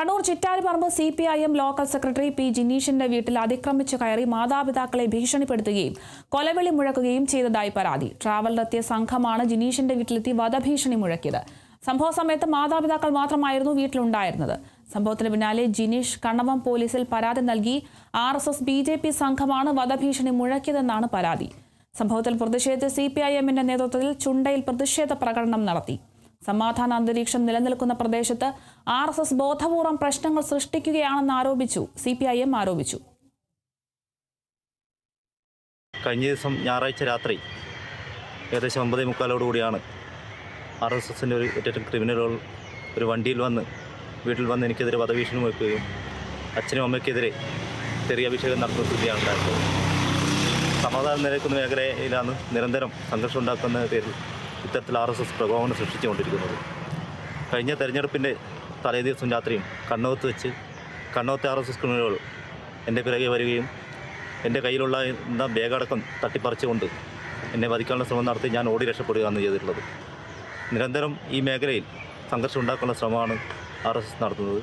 Kannur Chittariparamba CPIM local secretary P ജിനീഷിന്റെ വീട്ടിൽ അതിക്രമിച്ചു കയറി മാതാപിതാക്കളെ ഭീഷണിപ്പെടുത്തുകയും കൊലവിളി മുഴക്കുകയും ചെയ്തതായി പരാതി. ട്രാവലറെത്തിയ സംഘമാണ് ജിനീഷിന്റെ വീട്ടിലെത്തി വധഭീഷണി മുഴക്കിയത്. സംഭവ സമയത്ത് മാതാപിതാക്കൾ മാത്രമായിരുന്നു വീട്ടിലുണ്ടായിരുന്നത്. സംഭവത്തിന് പിന്നാലെ ജിനീഷ് കണ്ണവം പോലീസിൽ പരാതി നൽകി. RSS BJP സംഘമാണ് വധഭീഷണി മുഴക്കിയതെന്നാണ് പരാതി. സംഭവത്തിൽ പ്രതിഷേധിച്ച് CPIMന്റെ നേതൃത്വത്തിൽ ചുണ്ടയിൽ പ്രതിഷേധ പ്രകടനം നടത്തി. സമാധാന അന്തരീക്ഷം നിലനിൽക്കുന്ന പ്രദേശത്ത് RSS ബോധപൂർവം പ്രശ്നങ്ങൾ സൃഷ്ടിക്കുകയാണെന്ന് ആരോപിച്ചു. CPIM ആരോപിച്ചു. കഴിഞ്ഞ ദിവസം ഞായറാഴ്ച രാത്രി ഏകദേശം 9:45 RSSന്റെ ഒരു ക്രിമിനലുകൾ ഒരു വണ്ടിയിൽ വന്ന് വീട്ടിൽ വന്ന് എനിക്കെതിരെ വധഭീഷണി മുഴക്കുകയും അച്ഛനും അമ്മയ്ക്കെതിരെ ചെറിയ അഭിഷേകം നടത്തുകയാണ് ഉണ്ടായത്. സമാധാനം നിലനിൽക്കുന്ന മേഖലയിലാണ് നിരന്തരം സംഘർഷം ഉണ്ടാക്കുന്ന പേരിൽ ഇത്തരത്തിൽ RSS പ്രകോപനം സൃഷ്ടിച്ചുകൊണ്ടിരിക്കുന്നത്. കഴിഞ്ഞ തെരഞ്ഞെടുപ്പിൻ്റെ തലേദിവസം രാത്രിയും കണ്ണവത്ത് വെച്ച് കണ്ണവത്തെ RSS ക്രിമിനലുകൾ എൻ്റെ പിറകെ വരികയും എൻ്റെ കയ്യിലുള്ള ബാഗടക്കം തട്ടിപ്പറിച്ചുകൊണ്ട് എന്നെ വധിക്കാനുള്ള ശ്രമം നടത്തി ഞാൻ ഓടി രക്ഷപ്പെടുകയാണ് ചെയ്തിട്ടുള്ളത്. നിരന്തരം ഈ മേഖലയിൽ സംഘർഷം ഉണ്ടാക്കാനുള്ള ശ്രമമാണ് RSS നടത്തുന്നത്.